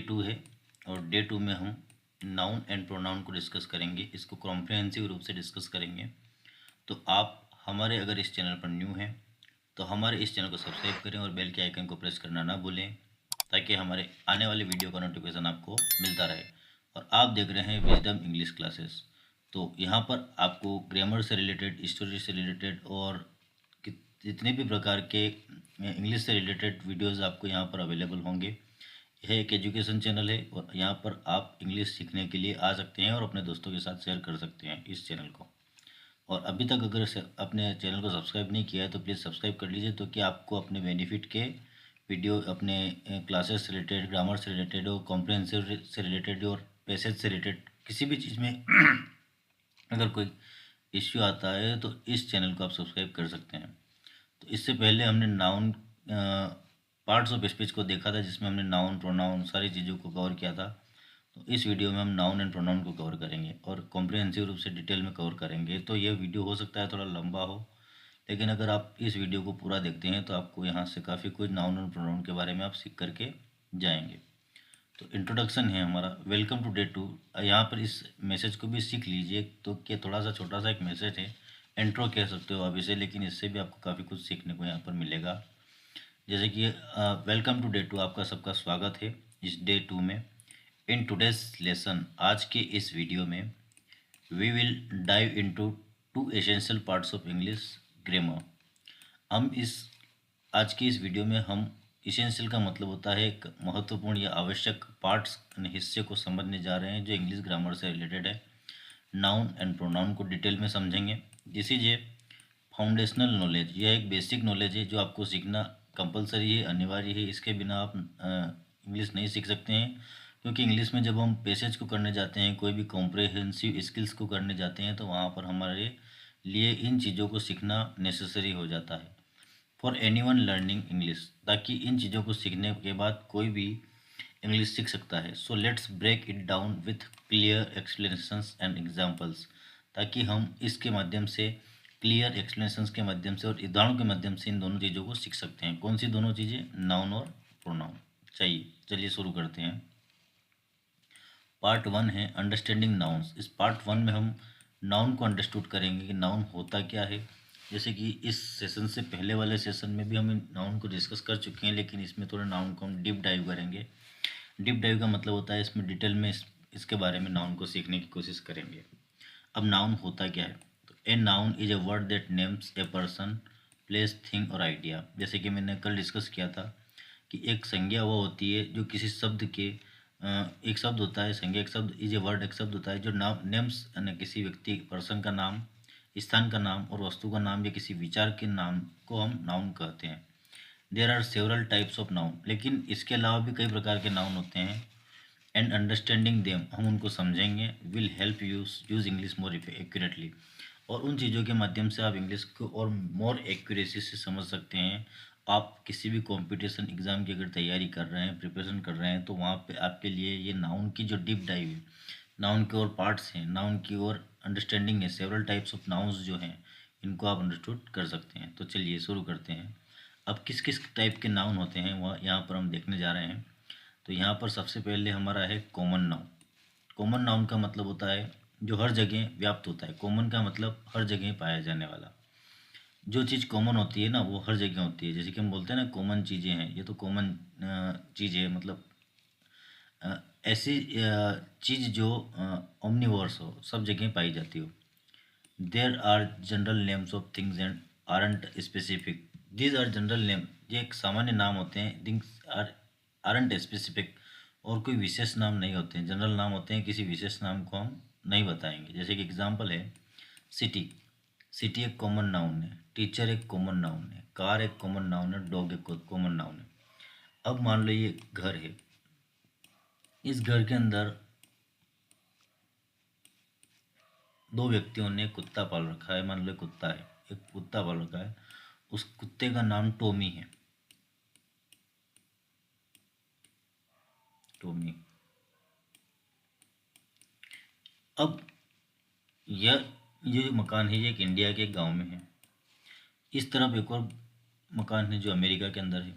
2 है और डे 2 में हम नाउन एंड प्रोनाउन को डिस्कस करेंगे। इसको कॉम्प्रिहेंसिव रूप से डिस्कस करेंगे। तो आप हमारे अगर इस चैनल पर न्यू हैं तो हमारे इस चैनल को सब्सक्राइब करें और बेल के आइकन को प्रेस करना ना भूलें, ताकि हमारे आने वाले वीडियो का नोटिफिकेशन आपको मिलता रहे। और आप देख रहे हैं विजडम इंग्लिश क्लासेस। तो यहाँ पर आपको ग्रामर से रिलेटेड, स्टोरी से रिलेटेड और जितने भी प्रकार के इंग्लिश से रिलेटेड वीडियोस आपको यहाँ पर अवेलेबल होंगे। यह एक एजुकेशन चैनल है और यहाँ पर आप इंग्लिश सीखने के लिए आ सकते हैं और अपने दोस्तों के साथ शेयर कर सकते हैं इस चैनल को। और अभी तक अगर अपने चैनल को सब्सक्राइब नहीं किया है तो प्लीज़ सब्सक्राइब कर लीजिए, तो कि आपको अपने बेनिफिट के वीडियो अपने क्लासेस से रिलेटेड, ग्रामर से रिलेटेड और कॉम्प्रिहेंसिव से रिलेटेड और पैसेज से रिलेटेड किसी भी चीज़ में अगर कोई इश्यू आता है तो इस चैनल को आप सब्सक्राइब कर सकते हैं। तो इससे पहले हमने नाउन पार्ट्स ऑफ स्पीच को देखा था, जिसमें हमने नाउन, प्रोनाउन सारी चीज़ों को कवर किया था। तो इस वीडियो में हम नाउन एंड प्रोनाउन को कवर करेंगे और कॉम्प्रिहेंसिव रूप से डिटेल में कवर करेंगे। तो यह वीडियो हो सकता है थोड़ा लंबा हो, लेकिन अगर आप इस वीडियो को पूरा देखते हैं तो आपको यहाँ से काफ़ी कुछ नाउन और प्रोनाउन के बारे में आप सीख करके जाएंगे। तो इंट्रोडक्शन है हमारा, वेलकम टू डे 2। यहाँ पर इस मैसेज को भी सीख लीजिए। तो क्या थोड़ा सा छोटा सा एक मैसेज है, इंट्रो कह सकते हो आप इसे, लेकिन इससे भी आपको काफ़ी कुछ सीखने को यहाँ पर मिलेगा। जैसे कि वेलकम टू डे 2, आपका सबका स्वागत है इस डे 2 में। इन टुडेस लेसन, आज के इस वीडियो में we will dive into 2 essential parts of English grammar. हम आज की इस वीडियो में हम इसेंशियल का मतलब होता है एक महत्वपूर्ण या आवश्यक पार्ट्स हिस्से को समझने जा रहे हैं जो इंग्लिश ग्रामर से रिलेटेड है। नाउन एंड प्रोनाउन को डिटेल में समझेंगे। This is a foundational knowledge, यह एक बेसिक नॉलेज है जो आपको सीखना कंपलसरी है, अनिवार्य है। इसके बिना आप इंग्लिश नहीं सीख सकते हैं, क्योंकि इंग्लिश में जब हम पैसेज को करने जाते हैं, कोई भी कॉम्प्रिहेंसिव स्किल्स को करने जाते हैं, तो वहाँ पर हमारे लिए इन चीज़ों को सीखना नेसेसरी हो जाता है फॉर एनीवन लर्निंग इंग्लिश, ताकि इन चीज़ों को सीखने के बाद कोई भी इंग्लिश सीख सकता है। So let's break it down with clear explanations and examples, ताकि हम इसके माध्यम से, क्लियर एक्सप्लेनेशंस के माध्यम से और उदाहरणों के माध्यम से इन दोनों चीज़ों को सीख सकते हैं। कौन सी दोनों चीज़ें? नाउन और प्रोनाउन। चलिए शुरू करते हैं। पार्ट 1 है अंडरस्टैंडिंग नाउन्स। इस पार्ट 1 में हम नाउन को अंडरस्टूड करेंगे कि नाउन होता क्या है। जैसे कि इस सेशन से पहले वाले सेशन में भी हम नाउन को डिस्कस कर चुके हैं, लेकिन इसमें थोड़ा नाउन को हम डीप डाइव करेंगे। डीप डाइव का मतलब होता है इसमें डिटेल में इसके बारे में नाउन को सीखने की कोशिश करेंगे। अब नाउन होता क्या है? तो a noun is a word that names a person, place, thing और आइडिया। जैसे कि मैंने कल डिस्कस किया था कि एक संज्ञा वो होती है जो किसी शब्द के एक शब्द होता है। संज्ञा एक शब्द, इज ए वर्ड एक शब्द होता है जो नाम, नेम्स यानी किसी व्यक्ति, पर्सन का नाम, स्थान का नाम और वस्तु का नाम या किसी विचार के नाम को हम नाउन कहते हैं। There are several types of noun, लेकिन इसके अलावा भी कई प्रकार के नाउन होते हैं। एंड अंडरस्टैंडिंग देम, हम उनको समझेंगे, will help use English more accurately, और उन चीज़ों के माध्यम से आप इंग्लिश को और मोर एक्यूरेसी से समझ सकते हैं। आप किसी भी कंपटीशन एग्ज़ाम की अगर तैयारी कर रहे हैं, प्रिपरेशन कर रहे हैं, तो वहाँ पे आपके लिए ये नाउन की जो डीप डाइव है, नाउन के और पार्ट्स हैं, नाउन की और अंडरस्टैंडिंग है, सेवरल टाइप्स ऑफ नाउन्स जो हैं, इनको आप अंडरस्टूड कर सकते हैं। तो चलिए शुरू करते हैं। अब किस किस टाइप के नाउन होते हैं वह यहाँ पर हम देखने जा रहे हैं। तो यहाँ पर सबसे पहले हमारा है कॉमन नाउन। कॉमन नाउन का मतलब होता है जो हर जगह व्याप्त होता है। कॉमन का मतलब हर जगह पाया जाने वाला। जो चीज़ कॉमन होती है ना, वो हर जगह होती है। जैसे कि हम बोलते हैं ना कॉमन चीज़ें हैं, ये तो कॉमन चीज़ है, मतलब ऐसी चीज़ जो ओमनिवर्स हो, सब जगह पाई जाती हो। There are general names of things and aren't specific. These are general name, ये एक सामान्य नाम होते हैं। थिंग्स आरंट स्पेसिफिक, और कोई विशेष नाम नहीं होते हैं, जनरल नाम होते हैं। किसी विशेष नाम को हम नहीं बताएंगे। जैसे कि एग्जांपल है सिटी। सिटी एक कॉमन नाउन है। टीचर एक कॉमन नाउन है। कार एक कॉमन नाउन है। डॉग एक कॉमन नाउन है। अब मान लो ये घर है, इस घर के अंदर दो व्यक्तियों ने कुत्ता पाल रखा है। मान लो कुत्ता है, एक कुत्ता पाल रखा है, उस कुत्ते का नाम टॉमी है। टॉमी। अब ये जो मकान है, ये एक इंडिया के गांव में है। इस तरफ एक और मकान है जो अमेरिका के अंदर है,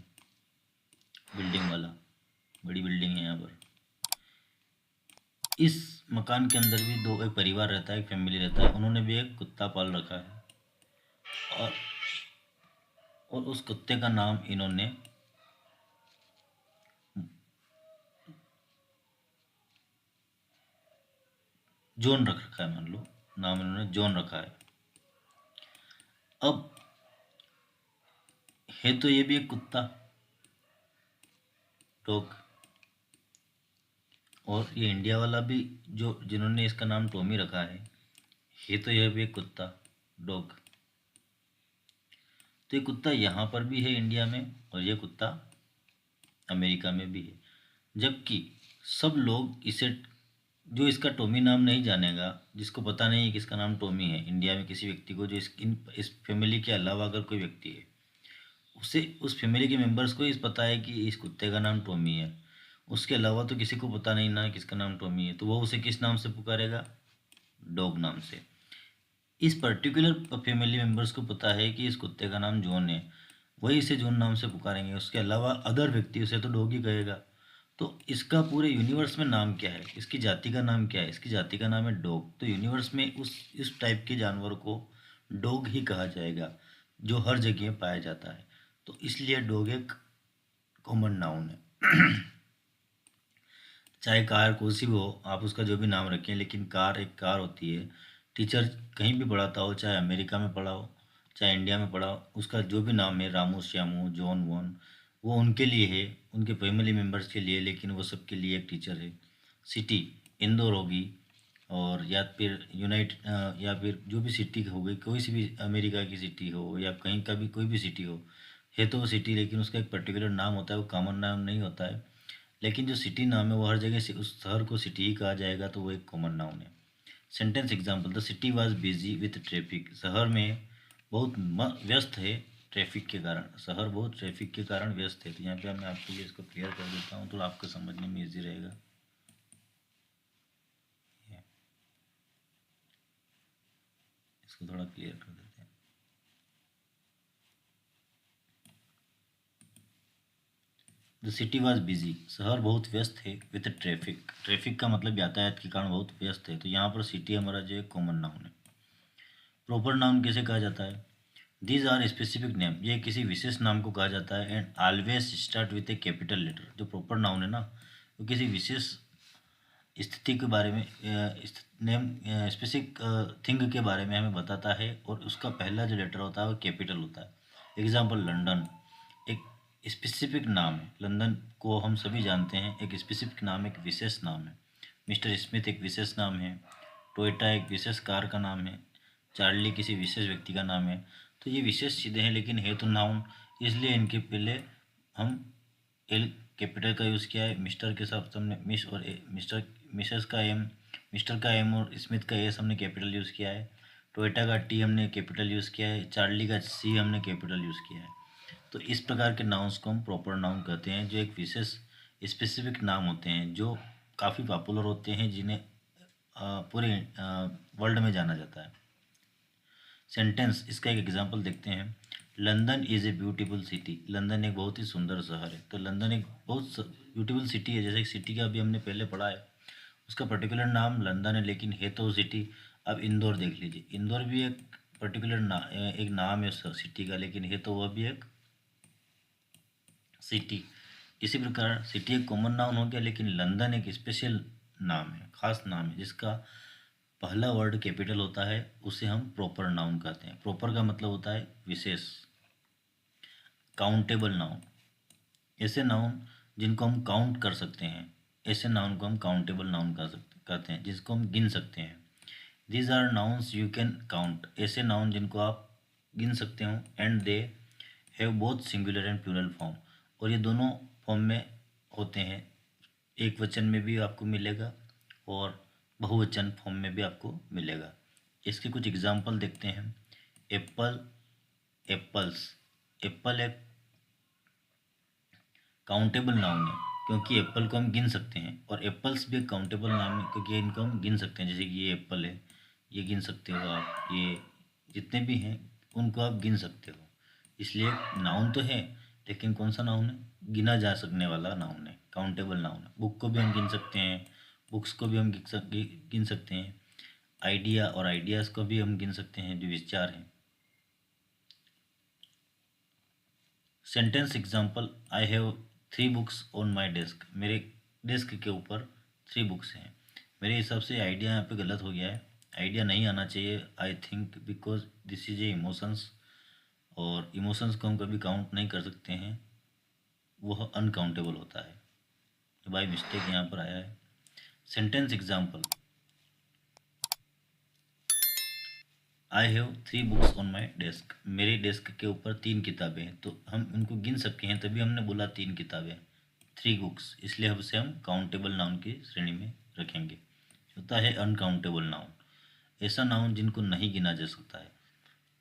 बिल्डिंग वाला, बड़ी बिल्डिंग है यहाँ पर। इस मकान के अंदर भी दो एक परिवार रहता है, एक फैमिली रहता है, उन्होंने भी एक कुत्ता पाल रखा है और उस कुत्ते का नाम इन्होंने जॉन रख रखा है। मान लो नाम इन्होंने जॉन रखा है। अब है तो ये भी एक कुत्ता, डॉग, और ये इंडिया वाला भी जो जिन्होंने इसका नाम टॉमी रखा है तो यह भी एक कुत्ता, डॉग। तो ये कुत्ता यहाँ पर भी है इंडिया में और ये कुत्ता अमेरिका में भी है। जबकि सब लोग इसे, जो इसका टॉमी नाम नहीं जानेगा, जिसको पता नहीं है कि इसका नाम टॉमी है, इंडिया में किसी व्यक्ति को, जो इस फैमिली के अलावा अगर कोई व्यक्ति है, उसे उस फैमिली के मेंबर्स को इस पता है कि इस कुत्ते का नाम टॉमी है। उसके अलावा तो किसी को पता नहीं ना किसका नाम टॉमी है, तो वो उसे किस नाम से पुकारेगा? डॉग नाम से। इस पर्टिकुलर फैमिली मेंबर्स को पता है कि इस कुत्ते का नाम जॉन है, वही इसे जॉन नाम से पुकारेंगे। उसके अलावा अदर व्यक्ति उसे तो डॉग ही कहेगा। तो इसका पूरे यूनिवर्स में नाम क्या है? इसकी जाति का नाम क्या है? इसकी जाति का नाम है डॉग। तो यूनिवर्स में इस टाइप के जानवर को डॉग ही कहा जाएगा, जो हर जगह पाया जाता है। तो इसलिए डॉग एक कॉमन नाउन है। चाहे कार कोई सी भी हो, आप उसका जो भी नाम रखें, लेकिन कार एक कार होती है। टीचर कहीं भी पढ़ाता हो, चाहे अमेरिका में पढ़ा हो चाहे इंडिया में पढ़ा हो, उसका जो भी नाम है, रामू, श्यामू, जॉन, वॉन, वो उनके लिए है, उनके फैमिली मेम्बर्स के लिए, लेकिन वो सबके लिए एक टीचर है। सिटी इंदौर होगी, और या फिर या फिर जो भी सिटी हो गई, कोई सी भी अमेरिका की सिटी हो या कहीं का भी कोई भी सिटी हो, है तो वो सिटी, लेकिन उसका एक पर्टिकुलर नाम होता है, वो कॉमन नाम नहीं होता है। लेकिन जो सिटी नाम है वो हर जगह से उस शहर को सिटी ही कहा जाएगा, तो वो एक कॉमन नाउन है। Sentence example, the city was busy with traffic. शहर में बहुत व्यस्त है ट्रैफिक के कारण। शहर बहुत ट्रैफिक के कारण व्यस्त है। तो यहाँ पे मैं आपको ये इसको क्लियर कर देता हूँ, तो आपको समझने में ईजी रहेगा। इसको थोड़ा क्लियर कर देते हैं। द सिटी वाज बिजी, शहर बहुत व्यस्त है, विथ ट्रैफिक। ट्रैफिक का मतलब यातायात के कारण बहुत व्यस्त है। तो यहाँ पर सिटी हमारा जो है कॉमन नाउन है। प्रॉपर नाउन कैसे कहा जाता है? दीज आर स्पेसिफिक नेम, ये किसी विशेष नाम को कहा जाता है। And always start with a capital letter. जो प्रॉपर नाउन है ना, वो किसी विशेष स्थिति के बारे में, नेम, स्पेसिफिक थिंग के बारे में हमें बताता है, और उसका पहला जो लेटर होता है वो कैपिटल होता है। एग्जाम्पल, लंदन एक स्पेसिफिक नाम है। लंदन को हम सभी जानते हैं, एक स्पेसिफिक नाम, एक विशेष नाम है। मिस्टर स्मिथ एक विशेष नाम है। टोयोटा एक विशेष कार का नाम है। चार्ली किसी विशेष व्यक्ति का नाम है। तो ये विशेष चीज़ें हैं, लेकिन है तो नाउन, इसलिए इनके पहले हम एल कैपिटल का यूज़ किया है। मिस्टर के साथ हमने मिस और मिस्टर, मिसेस का एम, मिस्टर का एम और स्मिथ का एस हमने कैपिटल यूज़ किया है। टोयोटा का टी हमने कैपिटल यूज़ किया है। चार्ली का सी हमने कैपिटल यूज़ किया है। तो इस प्रकार के नाउन्स को हम प्रॉपर नाउन कहते हैं, जो एक विशेष स्पेसिफिक नाम होते हैं, जो काफ़ी पॉपुलर होते हैं, जिन्हें पूरे वर्ल्ड में जाना जाता है। सेंटेंस, इसका एक एग्जांपल देखते हैं। London is a beautiful city. London एक बहुत ही सुंदर शहर है। तो लंदन एक बहुत ब्यूटीफुल सिटी है। जैसे सिटी का अभी हमने पहले पढ़ा है, उसका पर्टिकुलर नाम लंदन है, लेकिन है तो सिटी। अब इंदौर देख लीजिए, इंदौर भी एक पर्टिकुलर एक नाम है उस सिटी का, लेकिन है तो वह भी एक सिटी। इसी प्रकार सिटी एक कॉमन नाउन हो गया, लेकिन लंदन एक स्पेशल नाम है, खास नाम है, जिसका पहला वर्ड कैपिटल होता है, उसे हम प्रॉपर नाउन कहते हैं। प्रॉपर का मतलब होता है विशेष। काउंटेबल नाउन, ऐसे नाउन जिनको हम काउंट कर सकते हैं, ऐसे नाउन को हम काउंटेबल नाउन कहते हैं, जिसको हम गिन सकते हैं। These are nouns you can count, ऐसे नाउन जिनको आप गिन सकते हो। And they have both singular and plural form, और ये दोनों फॉर्म में होते हैं। एक वचन में भी आपको मिलेगा और बहुवचन फॉर्म में भी आपको मिलेगा। इसके कुछ एग्जाम्पल देखते हैं। Apple, apples. एप्पल एक काउंटेबल नाउन है, क्योंकि एप्पल को हम गिन सकते हैं, और एप्पल्स भी एक काउंटेबल नाम है, क्योंकि इनको हम गिन सकते हैं। जैसे कि ये एप्पल है, ये गिन सकते हो आप, ये जितने भी हैं उनको आप गिन सकते हो। इसलिए नाउन तो है, लेकिन कौन सा नाउन है? गिना जा सकने वाला नाउन है, काउंटेबल नाउन है। बुक को भी हम गिन सकते हैं, बुक्स को भी हम गिन सकते हैं। आइडिया और आइडियाज़ को भी हम गिन सकते हैं, जो विचार हैं। Sentence example, I have 3 books on my desk. मेरे डेस्क के ऊपर 3 बुक्स हैं। मेरे हिसाब से आइडिया यहाँ पे गलत हो गया है, आइडिया नहीं आना चाहिए I think, because this is a emotions, और इमोशंस को हम कभी काउंट नहीं कर सकते हैं, वह अनकाउंटेबल होता है। बाय मिस्टेक यहाँ पर आया है। Sentence example, I have 3 books on my desk. मेरे डेस्क के ऊपर 3 किताबें हैं, तो हम उनको गिन सकते हैं, तभी हमने बोला 3 किताबें, 3 बुक्स, इसलिए उसे हम काउंटेबल नाउन की श्रेणी में रखेंगे। होता है अनकाउंटेबल नाउन, ऐसा नाउन जिनको नहीं गिना जा सकता है।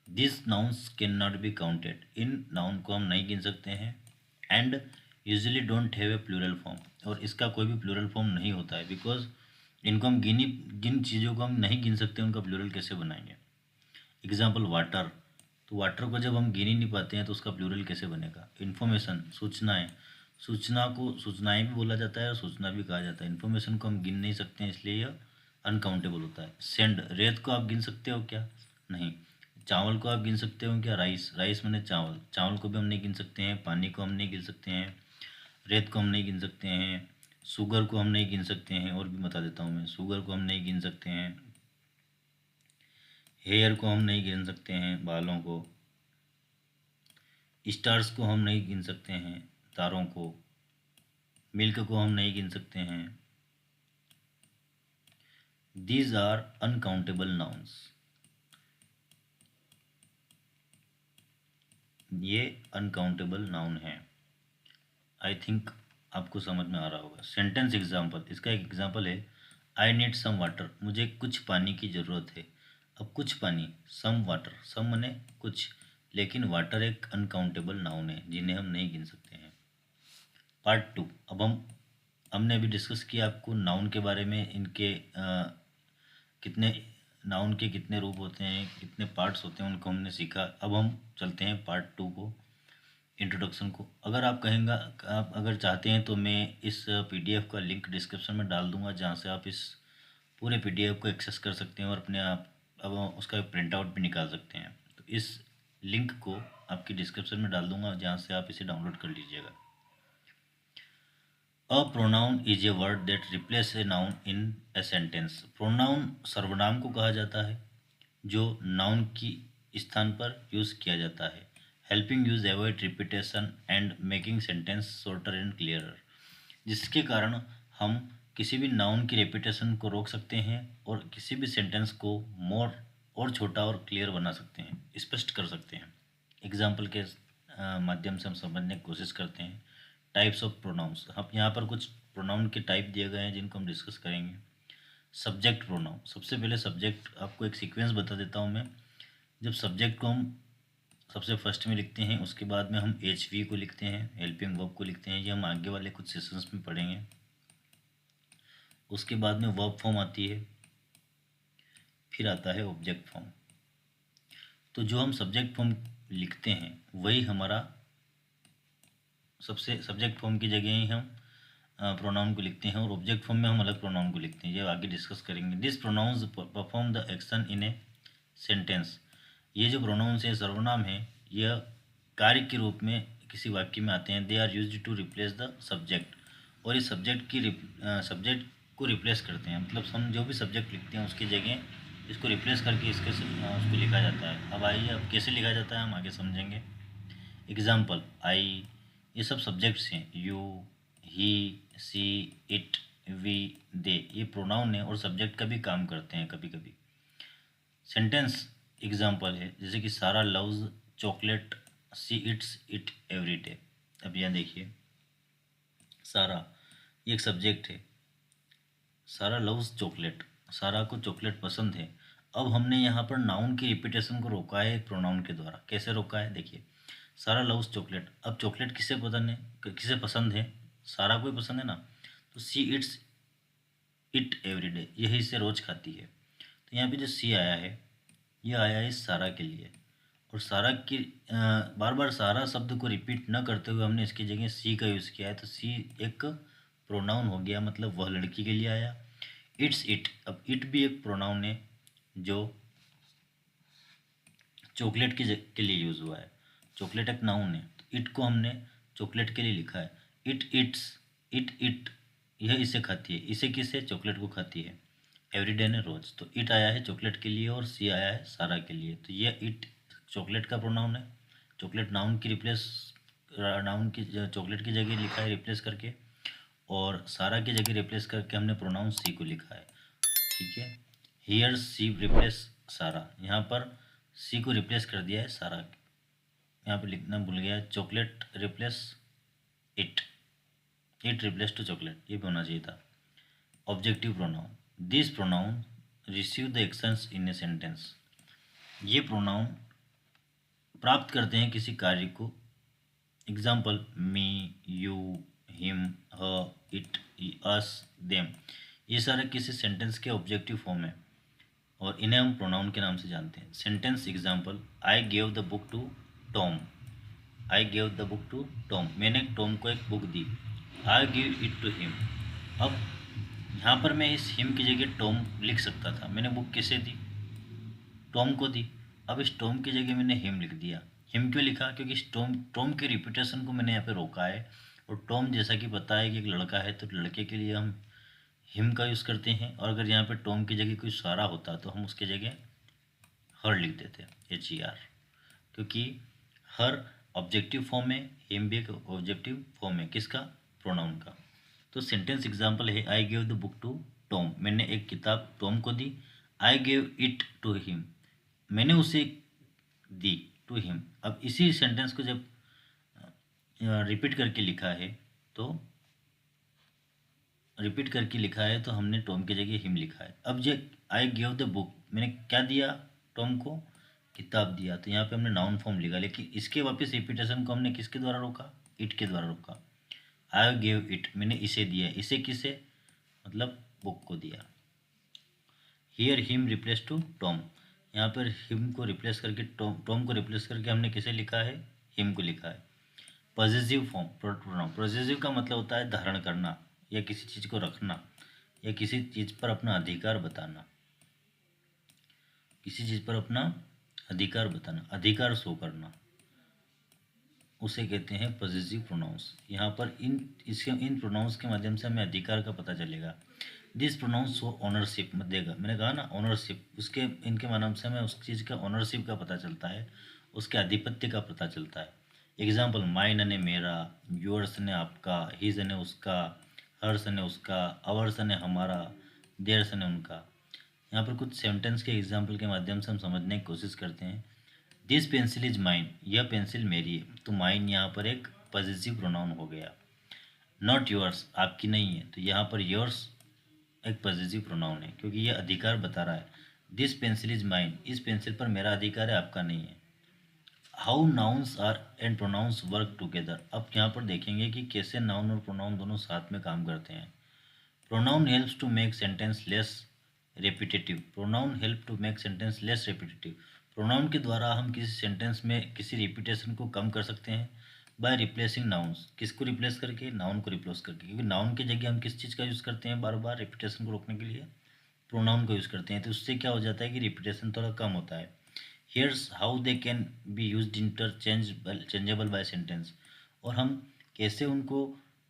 This nouns can not be counted. इन नाउन को हम नहीं गिन सकते हैं। And usually don't have a plural form, और इसका कोई भी प्लूरल फॉर्म नहीं होता है, बिकॉज इनको हम जिन चीज़ों को हम नहीं गिन सकते उनका प्लूरल कैसे बनाएंगे। एग्जाम्पल वाटर, तो वाटर को जब हम गिन ही नहीं पाते हैं तो उसका प्लूरल कैसे बनेगा। इन्फॉर्मेशन, सूचनाएं, सूचना को सूचनाएं भी बोला जाता है और सूचना भी कहा जाता है। इन्फॉर्मेशन को हम गिन नहीं सकते हैं, इसलिए यह अनकाउंटेबल होता है। सेंड, रेत को आप गिन सकते हो क्या? नहीं। चावल को आप गिन सकते हो क्या? राइस, राइस मैंने चावल, चावल को भी हम नहीं गिन सकते हैं। पानी को हम नहीं गिन सकते हैं। रेत को हम नहीं गिन सकते हैं। शुगर को हम नहीं गिन सकते हैं, और भी बता देता हूँ मैं, शुगर को हम नहीं गिन सकते हैं। हेयर को हम नहीं गिन सकते हैं, बालों को। स्टार्स को हम नहीं गिन सकते हैं, तारों को। मिल्क को हम नहीं गिन सकते हैं। These are uncountable nouns. ये अनकाउंटेबल नाउन है। आई थिंक आपको समझ में आ रहा होगा। सेंटेंस एग्जाम्पल, इसका एक एग्जाम्पल है, आई नीड सम वाटर। मुझे कुछ पानी की ज़रूरत है। अब कुछ पानी, सम वाटर, सम मने कुछ, लेकिन वाटर एक अनकाउंटेबल नाउन है जिन्हें हम नहीं गिन सकते हैं। पार्ट 2, अब हमने अभी डिस्कस किया आपको नाउन के बारे में, इनके कितने नाउन के कितने रूप होते हैं, कितने पार्ट्स होते हैं, उनको हमने सीखा। अब हम चलते हैं पार्ट 2 को, इंट्रोडक्शन को। अगर आप कहेंगे, आप अगर चाहते हैं तो मैं इस पीडीएफ का लिंक डिस्क्रिप्शन में डाल दूंगा, जहां से आप इस पूरे पीडीएफ को एक्सेस कर सकते हैं और अपने आप अब उसका प्रिंट आउट भी निकाल सकते हैं। तो इस लिंक को आपकी डिस्क्रिप्शन में डाल दूंगा, जहाँ से आप इसे डाउनलोड कर लीजिएगा। A pronoun is a word that replace a noun in a sentence. Pronoun सर्वनाम को कहा जाता है जो नाउन की स्थान पर यूज़ किया जाता है, helping use avoid repetition and making sentence shorter and clearer. जिसके कारण हम किसी भी नाउन की रेपिटेशन को रोक सकते हैं और किसी भी सेंटेंस को मोर और छोटा और क्लियर बना सकते हैं, स्पष्ट कर सकते हैं। एग्जाम्पल के माध्यम से हम समझने की कोशिश करते हैं। टाइप्स ऑफ प्रोनाउंस, हम यहाँ पर कुछ प्रोनाउन के टाइप दिए गए हैं जिनको हम डिस्कस करेंगे। सब्जेक्ट प्रोनाउन, सबसे पहले सब्जेक्ट, आपको एक सीक्वेंस बता देता हूँ मैं। जब सब्जेक्ट को हम सबसे फर्स्ट में लिखते हैं, उसके बाद में हम एच वी को लिखते हैं, हेल्पिंग वर्ब को लिखते हैं, ये हम आगे वाले कुछ सेशंस में पढ़ेंगे। उसके बाद में वर्ब फॉर्म आती है, फिर आता है ऑब्जेक्ट फॉर्म। तो जो हम सब्जेक्ट फॉर्म लिखते हैं वही हमारा सबसे, सब्जेक्ट फॉर्म की जगह ही हम प्रोनाउन को लिखते हैं, और ऑब्जेक्ट फॉर्म में हम अलग प्रोनाउन को लिखते हैं, ये आगे डिस्कस करेंगे। This pronouns perform the action in a sentence. ये जो प्रोनाउंस है सर्वनाम है, यह कार्य के रूप में किसी वाक्य में आते हैं। They are used to replace the subject, और इस सब्जेक्ट को रिप्लेस करते हैं, मतलब हम जो भी सब्जेक्ट लिखते हैं उसकी जगह इसको रिप्लेस करके उसको लिखा जाता है। अब आइए, अब कैसे लिखा जाता है हम आगे समझेंगे। एग्जाम्पल, आई, ये सब सब्जेक्ट्स हैं। You, he, she, it, we, they, ये प्रोनाउन है और सब्जेक्ट का भी काम करते हैं कभी कभी। सेंटेंस एग्जाम्पल है, जैसे कि सारा loves chocolate, see it's it every day. अब यहाँ देखिए, सारा ये एक सब्जेक्ट है, सारा लव्स चॉकलेट, सारा को चॉकलेट पसंद है। अब हमने यहाँ पर नाउन की रिपीटेशन को रोका है प्रोनाउन के द्वारा। कैसे रोका है, देखिए, सारा लव्स चॉकलेट। अब चॉकलेट किसे पसंद है, किसे पसंद है? सारा को ही पसंद है ना। तो see it's it every day, यही इसे रोज खाती है। तो यहाँ पे जो सी आया है, ये आया है सारा के लिए, और सारा की बार बार सारा शब्द को रिपीट न करते हुए हमने इसकी जगह सी का यूज़ किया है, तो सी एक प्रोनाउन हो गया, मतलब वह लड़की के लिए आया। It's it. अब इट भी एक प्रोनाउन है जो चॉकलेट के लिए यूज़ हुआ है। चॉकलेट एक नाउन है, तो इट को हमने चॉकलेट के लिए लिखा है। इट इट्स, इट यह इसे खाती है। इसे किसे? चॉकलेट को खाती है। एवरीडे ने रोज, तो इट आया है चॉकलेट के लिए और सी आया है सारा के लिए। तो यह इट चॉकलेट का प्रोनाउन है। चॉकलेट नाउन की रिप्लेस, नाउन की चॉकलेट की जगह लिखा है रिप्लेस करके, और सारा की जगह रिप्लेस करके हमने प्रोनाउन सी को लिखा है। ठीक है, हियर सी रिप्लेस सारा, यहाँ पर सी को रिप्लेस कर दिया है सारा। यहाँ पे लिखना भूल गया है, chocolate replace it, it replace to chocolate, ये भी होना चाहिए था। Objective pronoun, this pronoun receive the actions in a sentence. ये प्रोनाउन प्राप्त करते हैं किसी कार्य को। Example me, you, him, her, it, us, them, ये सारे किसी सेंटेंस के ऑब्जेक्टिव फॉर्म है और इन्हें हम प्रोनाउन के नाम से जानते हैं। Sentence example, I gave the book to Tom, I gave the book to Tom, मैंने टॉम को एक बुक दी। I give it to him, अब यहाँ पर मैं इस हिम की जगह टॉम लिख सकता था। मैंने बुक किसे दी? टॉम को दी। अब इस टॉम की जगह मैंने हिम लिख दिया। हिम क्यों लिखा? क्योंकि इस टॉम की रिपीटेशन को मैंने यहाँ पे रोका है। और टॉम जैसा कि पता है कि एक लड़का है, तो लड़के के लिए हम हिम का यूज़ करते हैं। और अगर यहाँ पे टॉम की जगह कोई सारा होता तो हम उसके जगह हर लिख देते, HER, क्योंकि हर ऑब्जेक्टिव फॉर्म है, हिम भी एक ऑब्जेक्टिव फॉर्म है किसका? प्रोनाउन का। तो सेंटेंस एग्जाम्पल है, I gave the book to Tom, मैंने एक किताब टॉम को दी। I gave it to him, मैंने उसे दी टू हिम। अब इसी सेंटेंस को जब रिपीट करके लिखा है तो हमने टॉम की जगह हिम लिखा है। अब जो आई गिव द बुक, मैंने क्या दिया टॉम को? किताब दिया, तो यहाँ पे हमने नाउन फॉर्म लिखा, लेकिन इसके वापस रिपीटेशन को हमने किसके द्वारा रोका? इट के द्वारा रोका। आई गिव इट, मैंने इसे दिया, इसे किसे? मतलब बुक को दिया। Here him replace to Tom, यहाँ पर हिम को रिप्लेस करके टॉम को रिप्लेस करके हमने किसे लिखा है? हिम को लिखा है। पॉजेसिव फॉर्म प्रोनाउन, पॉजेसिव का मतलब होता है धारण करना या किसी चीज़ को रखना या किसी चीज़ पर अपना अधिकार बताना, किसी चीज़ पर अपना अधिकार बताना, अधिकार शो करना, उसे कहते हैं पॉजेसिव प्रोनाउंस। यहाँ पर इन प्रोनाउंस के माध्यम से हमें अधिकार का पता चलेगा। दिस प्रोनाउंस शो ऑनरशिप मत देगा, मैंने कहा ना ऑनरशिप, उसके इनके माध्यम से हमें उस चीज़ का ऑनरशिप का पता चलता है, उसके आधिपत्य का पता चलता है। एग्जाम्पल, माइन ने मेरा, योर्स ने आपका, हिज ने उसका, हर्स ने उसका, अवर्स ने हमारा, देयर्स ने उनका। यहाँ पर कुछ सेंटेंस के एग्जाम्पल के माध्यम से हम समझने की कोशिश करते हैं। दिस पेंसिल इज माइन, यह पेंसिल मेरी है, तो माइन यहाँ पर एक पॉजेसिव प्रोनाउन हो गया। नॉट योर्स, आपकी नहीं है, तो यहाँ पर योर्स एक पॉजेसिव प्रोनाउन है क्योंकि यह अधिकार बता रहा है। दिस पेंसिल इज माइन, इस पेंसिल पर मेरा अधिकार है, आपका नहीं है। How nouns are and pronouns work together, अब यहाँ पर देखेंगे कि कैसे नाउन और प्रोनाउन दोनों साथ में काम करते हैं। Pronoun helps to make sentence less repetitive, pronoun help to make sentence less repetitive, pronoun के द्वारा हम किसी सेंटेंस में किसी रिपीटेशन को कम कर सकते हैं। बाय रिप्लेसिंग नाउन्स, किसको रिप्लेस करके? नाउन को रिप्लेस करके, क्योंकि नाउन की जगह हम किस चीज़ का यूज़ करते हैं बार बार रिपीटेशन को रोकने के लिए? प्रोनाउन को यूज़ करते हैं, तो उससे क्या हो जाता है कि रिपीटेशन थोड़ा कम होता है। Here's how they can be use changeable by sentence, और हम कैसे उनको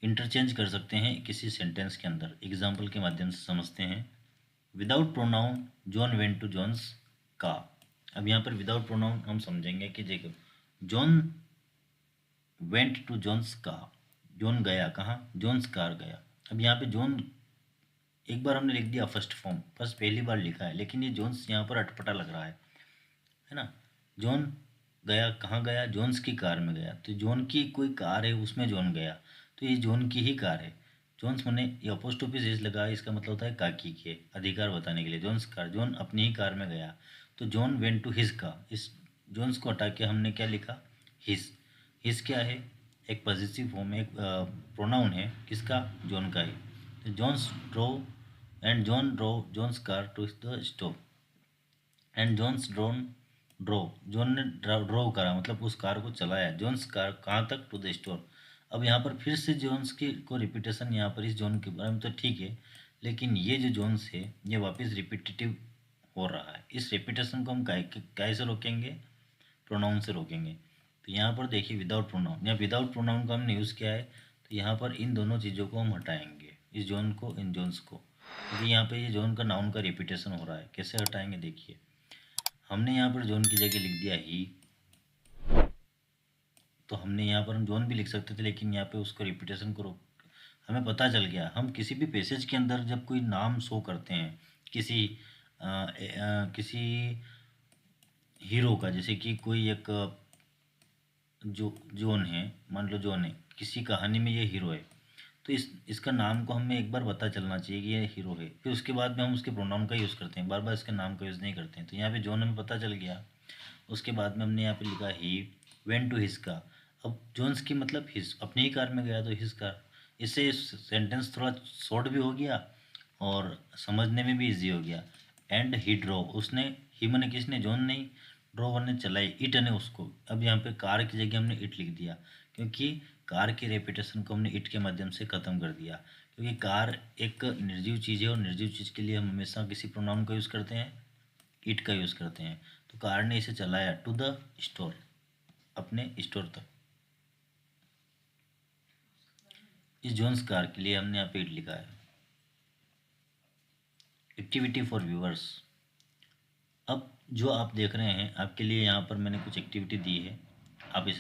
इंटरचेंज कर सकते हैं किसी सेंटेंस के अंदर, एग्जाम्पल के माध्यम से समझते हैं। Without pronoun John went to John's का, अब यहाँ पर विदाउट प्रोनाउन हम समझेंगे कि देखो, जॉन वेंट टू जॉन्स का, जॉन गया कहाँ? जॉन्स कार गया। अब यहाँ पे जॉन एक बार हमने लिख दिया फर्स्ट फॉर्म, फर्स्ट पहली बार लिखा है, लेकिन ये जॉन्स यहाँ पर अटपटा लग रहा है ना। जॉन गया कहाँ गया? जॉन्स की कार में गया, तो जॉन की कोई कार है उसमें जॉन गया, तो ये जॉन की ही कार है। जॉन्स मैंने ये अपोस्ट्रोफी एस लगा, इसका मतलब होता है काकी के अधिकार बताने के लिए। जॉन्स कार, जॉन अपनी ही कार में गया, तो जॉन वेंट टू हिज का, इस जॉन्स को हटा के हमने क्या लिखा? हिज। हिज क्या है? एक पॉजिटिव फॉर्म है, एक प्रोनाउन है किसका? जॉन का ही। तो John's drove and John drove John's car to the store and John's drove, John ने ड्रो करा मतलब उस कार को चलाया। जॉन्स कार कहाँ तक? To the store. अब यहाँ पर फिर से जॉन्स की को रिपीटेशन यहाँ पर इस जॉन के बारे में तो ठीक है, लेकिन ये जो जोन्स है ये वापस रिपीटेटिव हो रहा है। इस रिपीटेशन को हम कैसे रोकेंगे? प्रोनाउन से रोकेंगे। तो यहाँ पर देखिए विदाउट प्रोनाउन, या विदाउट प्रोनाउन का हमने यूज़ किया है, तो यहाँ पर इन दोनों चीज़ों को हम हटाएंगे, इस जोन को, इन जोन्स को, क्योंकि यहाँ पे ये जोन का नाउन का रिपीटेशन हो रहा है। कैसे हटाएंगे? देखिए, हमने यहाँ पर जोन की जगह लिख दिया ही, तो हमने यहाँ पर हम जोन भी लिख सकते थे, लेकिन यहाँ पे उसको रिपीटेशन को रोक, हमें पता चल गया। हम किसी भी पैसेज के अंदर जब कोई नाम शो करते हैं किसी हीरो का, जैसे कि कोई एक जो जोन है, मान लो जोन है, किसी कहानी में ये हीरो है, तो इसका नाम को हमें एक बार पता चलना चाहिए कि ये हीरो है। फिर उसके बाद में हम उसके प्रोनाउन का यूज़ करते हैं, बार बार इसके नाम का यूज़ नहीं करते हैं। तो यहाँ पे जोन हमें पता चल गया। उसके बाद में हमने यहाँ पे लिखा ही वेंट टू हिज कार। अब जोन्स की मतलब हिज, अपनी ही कार में गया तो हिज कार। इससे सेंटेंस थोड़ा शॉर्ट भी हो गया और समझने में भी इजी हो गया। एंड ही ड्रो, उसने, ही मैंने किसने? जोन नहीं, ड्रो ने चलाई, इट ने उसको। अब यहाँ पे कार की जगह हमने इट लिख दिया, क्योंकि कार की रेपिटेशन को हमने इट के माध्यम से ख़त्म कर दिया। क्योंकि कार एक निर्जीव चीज़ है और निर्जीव चीज़ के लिए हम हमेशा किसी प्रोनाउन का यूज़ करते हैं, इट का यूज़ करते हैं। तो कार ने इसे चलाया टू द स्टोर, अपने स्टोर तक। इस जोन्स कार के लिए हमने यहाँ पे इट लिखा है। Activity for viewers. अब जो आप देख रहे हैं, आपके लिए यहाँ पर मैंने कुछ एक्टिविटी दी है। आप इस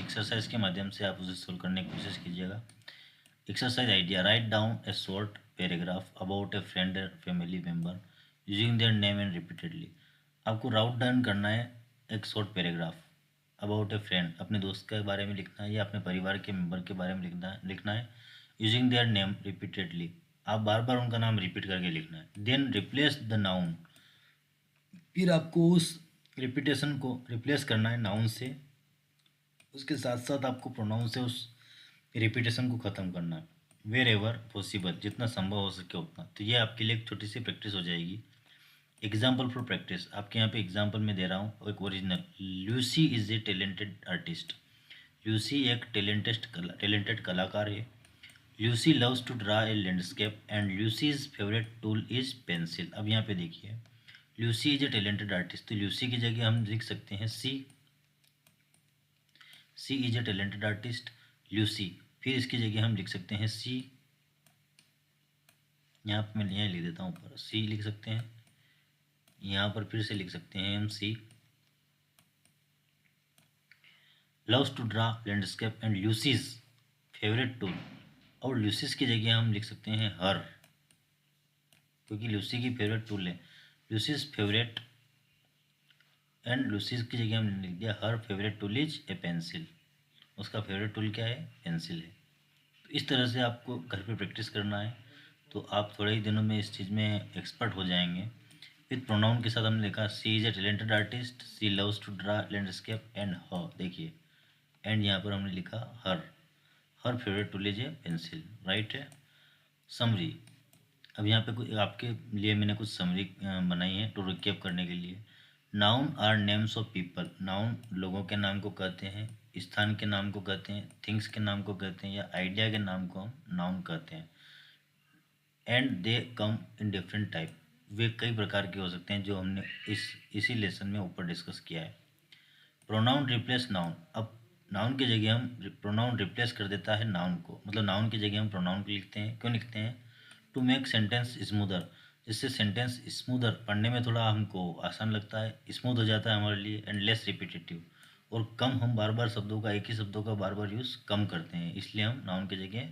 एक्सरसाइज के माध्यम से आप उसे सोल्व करने की कोशिश कीजिएगा। Exercise idea, write down a short paragraph about a friend और family member using their name and repeatedly. आपको राउट डाउन करना है एक short paragraph about a friend, अपने दोस्त के बारे में लिखना है या अपने परिवार के मेंबर के बारे में लिखना है यूजिंग देयर नेम रिपीटेडली। आप बार बार उनका नाम रिपीट करके लिखना है। देन रिप्लेस द नाउन, फिर आपको उस रिपीटेशन को रिप्लेस करना है नाउन से, उसके साथ साथ आपको प्रोनाउन से उस रिपीटेशन को ख़त्म करना है। वेर एवर पॉसिबल, जितना संभव हो सके उतना। तो ये आपके लिए एक छोटी सी प्रैक्टिस हो जाएगी। एग्जाम्पल फॉर प्रैक्टिस, आपके यहाँ पे एग्जाम्पल में दे रहा हूँ एक original. Lucy is a talented artist. Lucy एक टैलेंटेड कलाकार है। Lucy loves to draw a landscape and Lucy's favourite tool is pencil. अब यहाँ पे देखिए, Lucy is a talented artist, तो ल्यूसी की जगह हम लिख सकते हैं she is a talented artist Lucy. फिर इसकी जगह हम लिख सकते हैं सी, यहाँ पर मैं यहाँ लिख देता हूँ, ऊपर सी लिख सकते हैं। यहाँ पर फिर से लिख सकते हैं हम she loves to draw landscape and Lucy's favourite tool. और ल्यूसीज की जगह हम लिख सकते हैं हर, क्योंकि ल्यूसी की फेवरेट टूल है। ल्यूसीज फेवरेट एंड लूसीज की जगह हमने लिख दिया हर favourite tool is a pencil. उसका फेवरेट टूल क्या है? पेंसिल है। तो इस तरह से आपको घर पे प्रैक्टिस करना है, तो आप थोड़े ही दिनों में इस चीज़ में एक्सपर्ट हो जाएंगे। विद प्रोनाउन के साथ हमने लिखा she is a talented artist, she loves to draw landscape and her, देखिए एंड यहाँ पर हमने लिखा her favourite tool is a pencil, right है। समरी, अब यहाँ पे कुछ आपके लिए मैंने कुछ समरी बनाई है टू रिकैप करने के लिए। Noun are names of people, noun लोगों के नाम को कहते हैं, स्थान के नाम को कहते हैं, थिंग्स के नाम को कहते हैं, या आइडिया के नाम को हम नाउन कहते हैं। And they come in different type, वे कई प्रकार के हो सकते हैं, जो हमने इसी लेसन में ऊपर डिस्कस किया है। प्रोनाउन रिप्लेस नाउन, अब नाउन की जगह हम प्रोनाउन रिप्लेस कर देता है नाउन को, मतलब नाउन की जगह हम प्रोनाउन को लिखते हैं। क्यों लिखते हैं? टू मेक सेंटेंस स्मूदर, जिससे सेंटेंस स्मूदर, पढ़ने में थोड़ा हमको आसान लगता है, स्मूथ हो जाता है हमारे लिए, एंड लेस रिपीटेटिव, और कम, हम बार बार शब्दों का, एक ही शब्दों का बार बार यूज़ कम करते हैं, इसलिए हम नाउन की जगह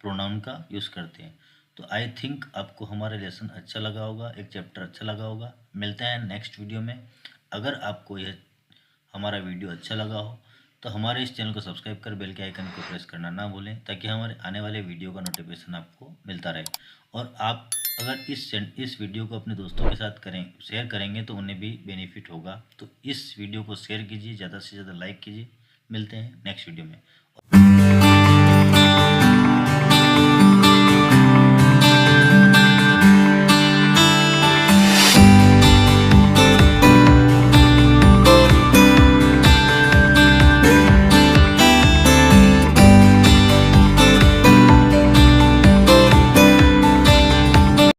प्रोनाउन का यूज़ करते हैं। तो आई थिंक आपको हमारा लेसन अच्छा लगा होगा, एक चैप्टर अच्छा लगा होगा। मिलते हैं नेक्स्ट वीडियो में। अगर आपको यह हमारा वीडियो अच्छा लगा हो तो हमारे इस चैनल को सब्सक्राइब कर बेल के आइकन को प्रेस करना ना भूलें, ताकि हमारे आने वाले वीडियो का नोटिफिकेशन आपको मिलता रहे। और आप अगर इस वीडियो को अपने दोस्तों के साथ शेयर करेंगे तो उन्हें भी बेनिफिट होगा। तो इस वीडियो को शेयर कीजिए, ज़्यादा से ज़्यादा लाइक कीजिए। मिलते हैं नेक्स्ट वीडियो में।